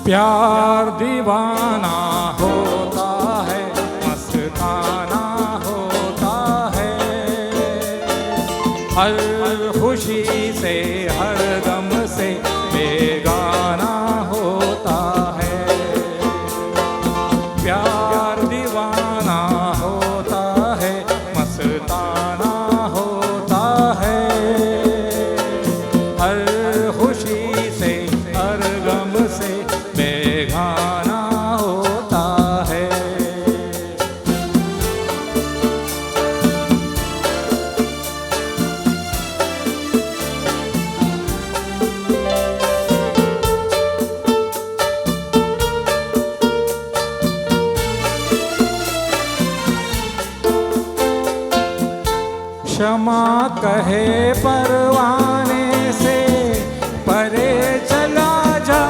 प्यार दीवाना होता है, मस्ताना होता है, हर खुशी से हर गम से बेगाना होता है। प्यार दीवाना होता है, मस्ताना होता है, हर खुशी से हर गम से बेगाना होता है। क्षमा कहे परवाने से परे चला जा,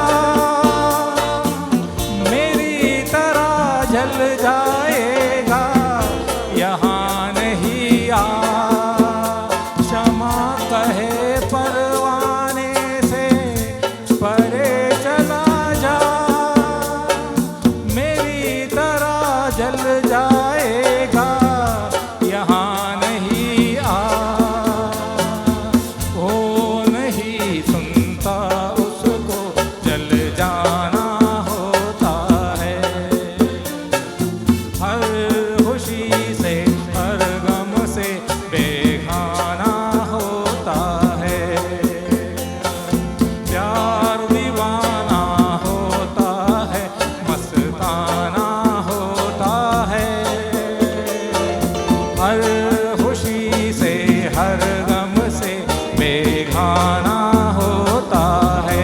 मेरी तरह जल जाएगा यहाँ नहीं आ। क्षमा कहे परवाने से परे चला जा, मेरी तरह जल जाएगा यहाँ नहीं आ। वो नहीं सुनता उसको जल जाना होता है, हर खुशी से हर गम से बेगाना होता है। प्यार दीवाना होता है, मस्ताना होता है, हर खुशी से हर गम से बेगाना होता है।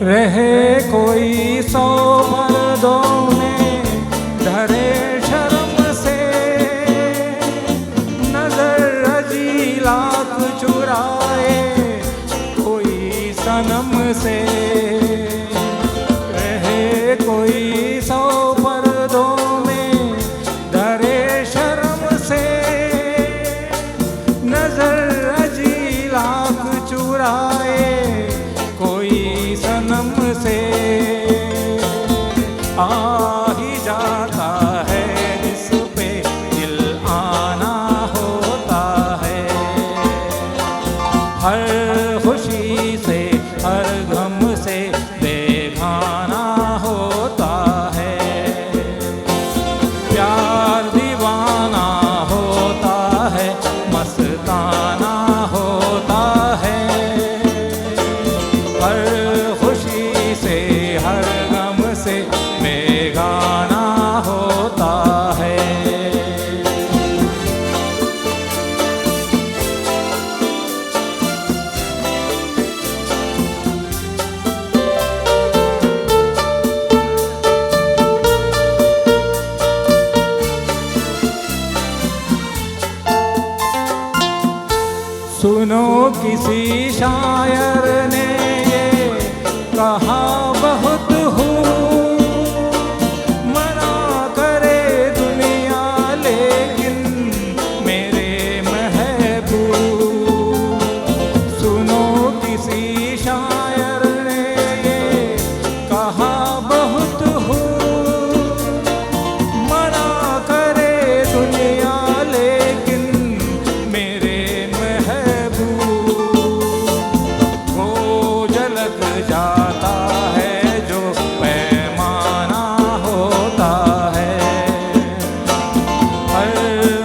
रहे कोई 100 मर्दों में डरे शर्म से, नजर अजी लाख चुराए कोई सनम से। रहे कोई 100 मर्दों में डरे शर्म से, नजर अजी लाख चुराए कोई सनम से। आ ही जाता है जिस पे दिल आना होता है, हर खुशी से हर गम से बेगाना होता है। प्यार दीवाना होता है, मस्ताना होता है, हर खुशी से हर गम से बेगाना होता है। सुनो किसी शायर ने ये कहा बहुत हूँ, मना करे दुनिया लेकिन मेरे महबूब। सुनो किसी शायर ने ये कहा बहुत हूँ, मना करे दुनिया लेकिन मेरे जाता है जो पैमाना होता है, हर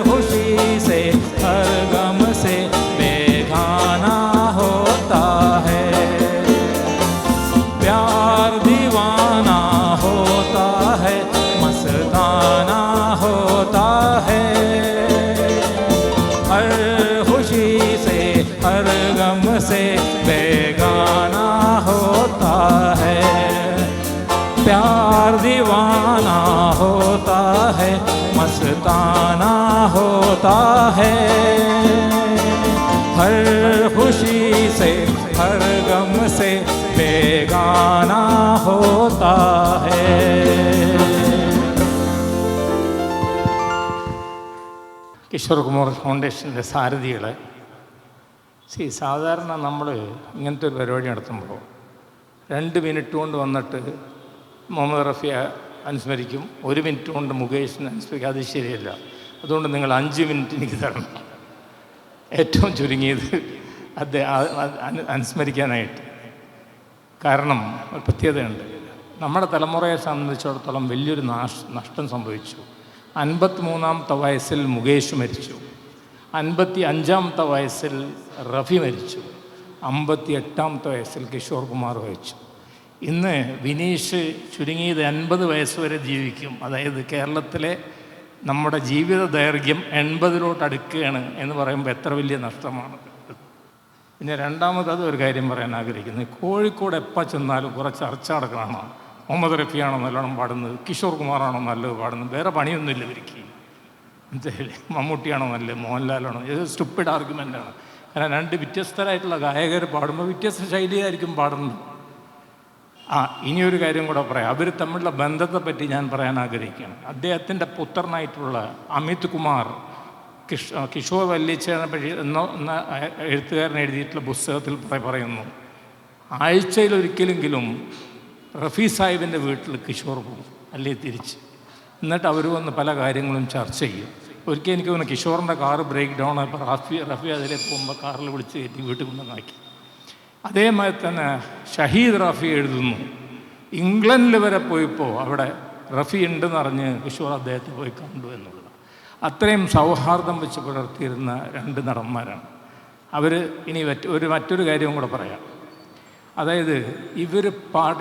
खुशी से हर गम से बेगाना होता है। प्यार दीवाना होता है, मस्ताना होता है, हर खुशी से हर गम से बेगाना होता है। प्यार दीवाना होता है, मस्ताना होता है, हर खुशी से हर गम से बेगाना होता है. കിഷോർ കുമാർ ഫൗണ്ടേഷൻ്റെ സാരഥികൾ, സാധാരണ നമ്മൾ ഇങ്ങനത്തെ ഒരു പരിപാടി നടത്തുമ്പോൾ 2 മിനിറ്റ് കൊണ്ട് വന്നിട്ട് മുഹമ്മദ് റഫിയെ അനുസ്മരിക്കും, 1 മിനിറ്റ് കൊണ്ട് മുകേഷിനെ അനുസ്മരിക്കും. അത് ശരിയല്ല. അതുകൊണ്ട് നിങ്ങൾ 5 മിനിറ്റ് എനിക്ക് തരണം, ഏറ്റവും ചുരുങ്ങിയത് അനുസ്മരിക്കാനായിട്ട്. കാരണം ഒരു പ്രത്യേകതയുണ്ട്. നമ്മുടെ തലമുറയെ സംബന്ധിച്ചിടത്തോളം വലിയൊരു നഷ്ടം സംഭവിച്ചു. 53-ാമത്തെ വയസ്സിൽ മുകേഷ് മരിച്ചു, 55-ാമത്തെ വയസ്സിൽ റഫി മരിച്ചു, 58-ാമത്തെ വയസ്സിൽ കിഷോർ കുമാർ മരിച്ചു. ഇന്ന് വിനീഷ് ചുരുങ്ങിയത് 80 വയസ്സ് വരെ ജീവിക്കും. അതായത് കേരളത്തിലെ നമ്മുടെ ജീവിത ദൈർഘ്യം 80-ലോട്ട് അടുക്കുകയാണ് എന്ന് പറയുമ്പോൾ എത്ര വലിയ നഷ്ടമാണ്. പിന്നെ രണ്ടാമത് ഒരു കാര്യം പറയാൻ ആഗ്രഹിക്കുന്നത്, കോഴിക്കോട് എപ്പോൾ ചെന്നാലും കുറേ ചർച്ച നടക്കണമാണ്. മുഹമ്മദ് റഫിയാണോ നല്ലോണം പാടുന്നത്, കിഷോർ കുമാറാണോ നല്ലത് പാടുന്നത്, വേറെ പണിയൊന്നുമില്ല ഇവർക്ക്. മനസ്സിലായില്ലേ? മമ്മൂട്ടിയാണോ നല്ലത്, മോഹൻലാലാണോ? ഇത് സ്റ്റുപ്പിഡ് ആർഗ്യുമെൻ്റാണ്. കാരണം 2 വ്യത്യസ്തരായിട്ടുള്ള ഗായകർ പാടുമ്പോൾ വ്യത്യസ്ത ശൈലിയായിരിക്കും പാടുന്നത്. ഇനിയൊരു കാര്യം കൂടെ പറയാം. അവർ തമ്മിലുള്ള ബന്ധത്തെ പറ്റി ഞാൻ പറയാൻ ആഗ്രഹിക്കുകയാണ്. അദ്ദേഹത്തിൻ്റെ പുത്രനായിട്ടുള്ള അമിത് കുമാർ കിഷോർ വല്ലിച്ചനെ പറ്റി എന്ന എഴുത്തുകാരൻ എഴുതിയിട്ടുള്ള പുസ്തകത്തിൽ പറയുന്നു, ആഴ്ചയിലൊരിക്കലെങ്കിലും റഫി സാഹിബിൻ്റെ വീട്ടിൽ കിഷോർ പോകും, അല്ലെങ്കിൽ തിരിച്ച്. എന്നിട്ട് അവർ വന്ന് പല കാര്യങ്ങളും ചർച്ച ചെയ്യും. ഒരിക്കൽ എനിക്ക് തോന്നുന്നു കിഷോറിൻ്റെ കാറ് ബ്രേക്ക് ഡൗൺ ആയപ്പോൾ റഫി അതിലേക്ക് പോകുമ്പോൾ കാറിൽ വിളിച്ച് കയറ്റി വീട്ടിൽ കൊണ്ടുവന്നാക്കി. അതേമാതിരി തന്നെ ഷഹീദ് റഫി എഴുതുന്നു, ഇംഗ്ലണ്ടിൽ വരെ പോയപ്പോൾ അവിടെ റഫി ഉണ്ടെന്ന് അറിഞ്ഞ് കിഷോർ അദ്ദേഹത്തെ പോയി കണ്ടു എന്നുള്ളത്. അത്രയും സൗഹാർദ്ദം വെച്ച് പുലർത്തിയിരുന്ന 2 നടന്മാരാണ് അവർ. ഇനി മറ്റൊരു കാര്യവും കൂടെ പറയാം. അതായത് ഇവർ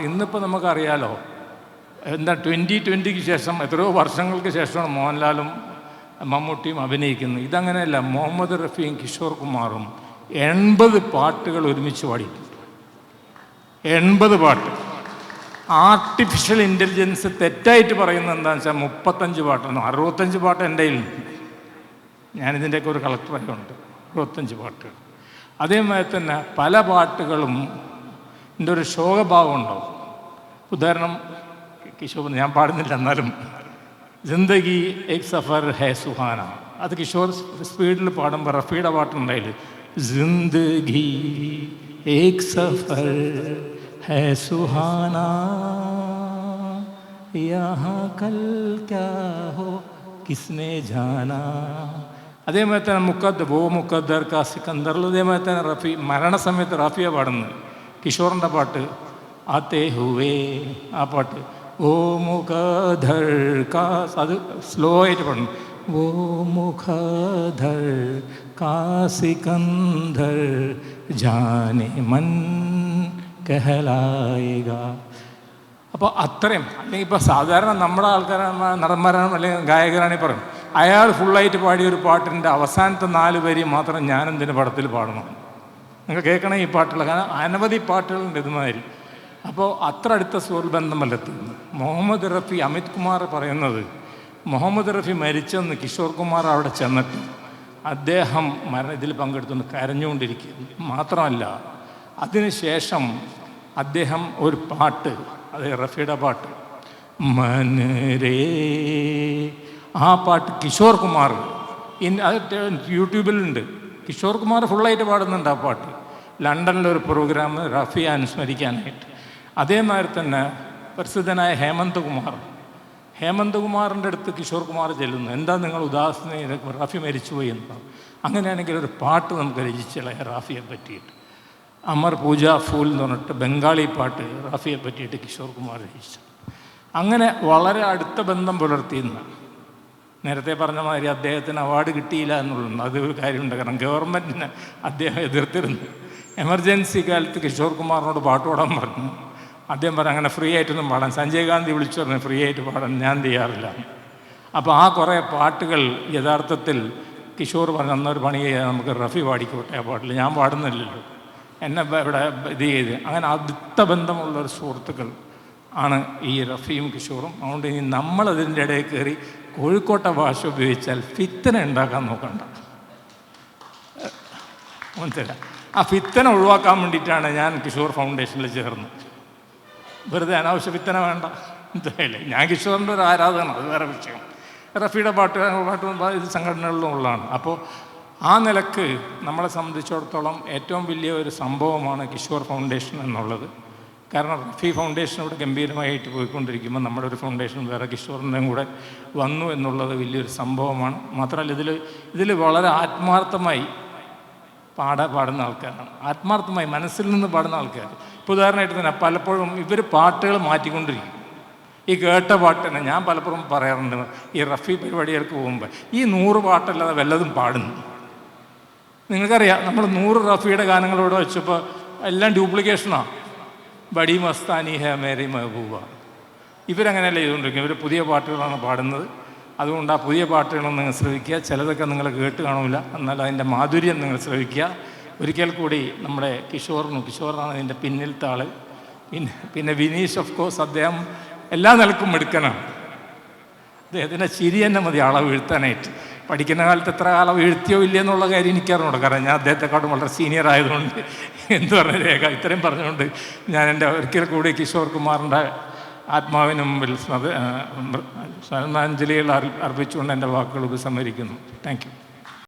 ഇന്നിപ്പോൾ നമുക്കറിയാലോ, എന്താ 2020-ക്ക് ശേഷം എത്രയോ വർഷങ്ങൾക്ക് ശേഷമാണ് മോഹൻലാലും മമ്മൂട്ടിയും അഭിനയിക്കുന്നത്. ഇതങ്ങനെയല്ല. മുഹമ്മദ് റഫിയും കിഷോർ കുമാറും 80 പാട്ടുകൾ ഒരുമിച്ച് പാടിയിട്ടുണ്ട്. 80 പാട്ട്. ആർട്ടിഫിഷ്യൽ ഇൻ്റലിജൻസ് തെറ്റായിട്ട് പറയുന്നത് എന്താണെന്ന് വെച്ചാൽ 35 പാട്ടാണ്. 65 പാട്ട് എൻ്റെ കയ്യിലുണ്ട്. ഞാനിതിൻ്റെയൊക്കെ ഒരു കളക്ടറൊക്കെ ഉണ്ട്. 65 പാട്ടുകൾ. അതേമാതിരി തന്നെ പല പാട്ടുകളും എൻ്റെ ഒരു ശോകഭാവം ഉണ്ടാവും. ഉദാഹരണം, കിഷോർ ഞാൻ പാടുന്നില്ല എന്നാലും, ജിന്ദഗി ഏക് സഫർ ഹേ സുഹാന, അത് കിഷോർ സ്പീഡിൽ പാടുമ്പോൾ റഫിയുടെ പാട്ടുണ്ടായില്ല, ജിന്ദഗി ഏക് സഫർ ഹേ സുഹാന യഹാ കൽ ക്യാ ഹോ കിസ്നെ ജാനാ. അതേമാതിരി തന്നെ മുക്കദ്ദർ കാ സിക്കന്ദറിൽ അതേമാതിരി തന്നെ റഫി മരണസമയത്ത് റഫിയ പാടുന്നത്. കിഷോറിൻ്റെ പാട്ട് ആത്തേ ഹുവേ, ആ പാട്ട് ഓ മുഖധർ കാ, അത് സ്ലോ ആയിട്ട് പാടുന്നു. ഓ മുഖധർ കാ സിക്കന്ദർ ജാനെ മൻ കഹലായിക. അപ്പോൾ അത്രയും. അല്ലെങ്കിൽ ഇപ്പോൾ സാധാരണ നമ്മുടെ ആൾക്കാരാണ്, നടന്മാരാണ്, അല്ലെങ്കിൽ ഗായകരാണെങ്കിൽ പറയും അയാൾ ഫുള്ളായിട്ട് പാടിയ ഒരു പാട്ടിൻ്റെ അവസാനത്തെ 4 വരി മാത്രം ഞാനെന്തിന് പടത്തിൽ പാടണം. നിങ്ങൾ കേൾക്കണം ഈ പാട്ടുകൾ. കാരണം അനവധി പാട്ടുകളുണ്ട് ഇതുമാതിരി. അപ്പോൾ അത്ര അടുത്ത സുഹൃത്ബന്ധമല്ലെത്തുന്നു. മുഹമ്മദ് റഫി, അമിത് കുമാർ പറയുന്നത്, മുഹമ്മദ് റഫി മരിച്ചെന്ന് കിഷോർ കുമാർ അവിടെ ചെന്നിട്ട് അദ്ദേഹം ഇതിൽ പങ്കെടുത്തുകൊണ്ട് കരഞ്ഞുകൊണ്ടിരിക്കുന്നു. മാത്രമല്ല അതിനുശേഷം അദ്ദേഹം ഒരു പാട്ട്, അത് റഫിയുടെ പാട്ട് മനരേ, ആ പാട്ട് കിഷോർ കുമാർ അത് യൂട്യൂബിലുണ്ട്. കിഷോർ കുമാർ ഫുള്ളായിട്ട് പാടുന്നുണ്ട് ആ പാട്ട്. ലണ്ടനിലൊരു പ്രോഗ്രാം റഫിയെ അനുസ്മരിക്കാനായിട്ട്. അതേമാതിരി തന്നെ പ്രസിദ്ധനായ ഹേമന്ത് കുമാറിൻ്റെ അടുത്ത് കിഷോർ കുമാർ ചെല്ലുന്നു. എന്താ നിങ്ങൾ ഉദാസീന, റഫി മരിച്ചുപോയി എന്ന്. അങ്ങനെയാണെങ്കിൽ ഒരു പാട്ട് നമുക്ക് രചിച്ചുള്ള റാഫിയെ പറ്റിയിട്ട്, അമർ പൂജ ഫൂൽ എന്ന് പറഞ്ഞിട്ട് ബംഗാളി പാട്ട് റാഫിയെ പറ്റിയിട്ട് കിഷോർ കുമാർ രചിച്ചു. അങ്ങനെ വളരെ അടുത്ത ബന്ധം പുലർത്തിയെന്ന്. നേരത്തെ പറഞ്ഞ മാതിരി അദ്ദേഹത്തിന് അവാർഡ് കിട്ടിയില്ല എന്നുള്ളത് അതൊരു കാര്യമുണ്ട്. കാരണം ഗവൺമെൻറ്റിനെ അദ്ദേഹം എതിർത്തിരുന്നു. എമർജൻസി കാലത്ത് കിഷോർ കുമാറിനോട് പാട്ട് പാടാൻ പറഞ്ഞു. അദ്ദേഹം പറഞ്ഞു അങ്ങനെ ഫ്രീ ആയിട്ടൊന്നും പാടാൻ. സഞ്ജയ് ഗാന്ധി വിളിച്ചു പറഞ്ഞു ഫ്രീ ആയിട്ട് പാടാൻ ഞാൻ തയ്യാറില്ല. അപ്പോൾ ആ കുറേ പാട്ടുകൾ യഥാർത്ഥത്തിൽ കിഷോർ പറഞ്ഞു അന്നൊരു പണി ചെയ്യാൻ നമുക്ക് റഫി പാടിക്കോട്ടെ ആ പാട്ടിൽ, ഞാൻ പാടുന്നില്ലല്ലോ, എന്നെ ഇവിടെ ഇത് ചെയ്ത്. അങ്ങനെ അടുത്ത ബന്ധമുള്ളൊരു സുഹൃത്തുക്കൾ ആണ് ഈ റഫിയും കിഷോറും. അതുകൊണ്ട് ഇനി നമ്മളതിൻ്റെ ഇടയിൽ കയറി കോഴിക്കോട്ടെ ഭാഷ ഉപയോഗിച്ചാൽ ഫിത്തന ഉണ്ടാക്കാൻ നോക്കണ്ട. മനസ്സിലായി? ആ ഫിത്തന ഒഴിവാക്കാൻ വേണ്ടിയിട്ടാണ് ഞാൻ കിഷോർ ഫൗണ്ടേഷനിൽ ചേർന്നത്. വെറുതെ അനാവശ്യ ഫിത്തന വേണ്ട. എന്തായാലും ഞാൻ കിഷോറിൻ്റെ ഒരു ആരാധന, അത് വേറെ വിഷയം. റഫിയുടെ പാട്ട് ഇത് സംഘടനകളിലും ഉള്ളതാണ്. അപ്പോൾ ആ നിലക്ക് നമ്മളെ സംബന്ധിച്ചിടത്തോളം ഏറ്റവും വലിയ ഒരു സംഭവമാണ് കിഷോർ ഫൗണ്ടേഷൻ എന്നുള്ളത്. കാരണം റഫി ഫൗണ്ടേഷൻ ഇവിടെ ഗംഭീരമായിട്ട് പോയിക്കൊണ്ടിരിക്കുമ്പോൾ നമ്മുടെ ഒരു ഫൗണ്ടേഷൻ വേറെ കിഷോറിൻ്റെയും കൂടെ വന്നു എന്നുള്ളത് വലിയൊരു സംഭവമാണ്. മാത്രമല്ല ഇതിൽ വളരെ ആത്മാർത്ഥമായി പാടുന്ന ആൾക്കാരാണ്, ആത്മാർത്ഥമായി മനസ്സിൽ നിന്ന് പാടുന്ന ആൾക്കാർ. ഇപ്പോൾ ഉദാഹരണമായിട്ട് തന്നെ പലപ്പോഴും ഇവർ പാട്ടുകൾ മാറ്റിക്കൊണ്ടിരിക്കും. ഈ കേട്ട പാട്ട് തന്നെ ഞാൻ പലപ്പോഴും പറയാറുണ്ട്, ഈ റഫി പരിപാടികൾക്ക് പോകുമ്പോൾ ഈ 100 പാട്ടല്ലാതെ വല്ലതും പാടുന്നു. നിങ്ങൾക്കറിയാം, നമ്മൾ 100 റഫിയുടെ ഗാനങ്ങളോട് വെച്ചപ്പോൾ എല്ലാം ഡ്യൂപ്ലിക്കേഷനാണ്. ബഡി മസ്താനി ഹേ മേരി മെഹബൂബ, ഇവരങ്ങനെയല്ല ചെയ്തുകൊണ്ടിരിക്കും. ഇവർ പുതിയ പാട്ടുകളാണ് പാടുന്നത്. അതുകൊണ്ട് ആ പുതിയ പാട്ടുകളൊന്നും നിങ്ങൾ ശ്രവിക്കുക. ചിലതൊക്കെ നിങ്ങൾ കേട്ട് കാണില്ല, എന്നാൽ അതിൻ്റെ മാധുര്യം നിങ്ങൾ ശ്രവിക്കുക. ഒരിക്കൽ കൂടി നമ്മുടെ കിഷോറാണ് അതിൻ്റെ പിന്നിലത്തെ ആൾ. പിന്നെ വിനീഷ് ഓഫ് കോഴ്സ്, അദ്ദേഹം എല്ലാ നിലക്കും എടുക്കാനാണ്. അദ്ദേഹത്തിൻ്റെ ചിരി തന്നെ മതി ആളെ വീഴ്ത്താനായിട്ട്. പഠിക്കുന്ന കാലത്ത് എത്ര കാലം വീഴ്ത്തിയോ ഇല്ല എന്നുള്ള കാര്യം എനിക്കറിഞ്ഞൂടാ. കാരണം ഞാൻ അദ്ദേഹത്തെക്കാട്ടും വളരെ സീനിയർ ആയതുകൊണ്ട് എന്ത് പറഞ്ഞ രേഖ ഇത്രയും പറഞ്ഞുകൊണ്ട് ഞാൻ എൻ്റെ ഒരിക്കൽ കൂടി കിഷോർ കുമാറിൻ്റെ ആത്മാവിന് മുമ്പിൽ ശ്രദ്ധാഞ്ജലികൾ അർപ്പിച്ചുകൊണ്ട് എൻ്റെ വാക്കുകൾ ഉപസംഹരിക്കുന്നു. Thank you.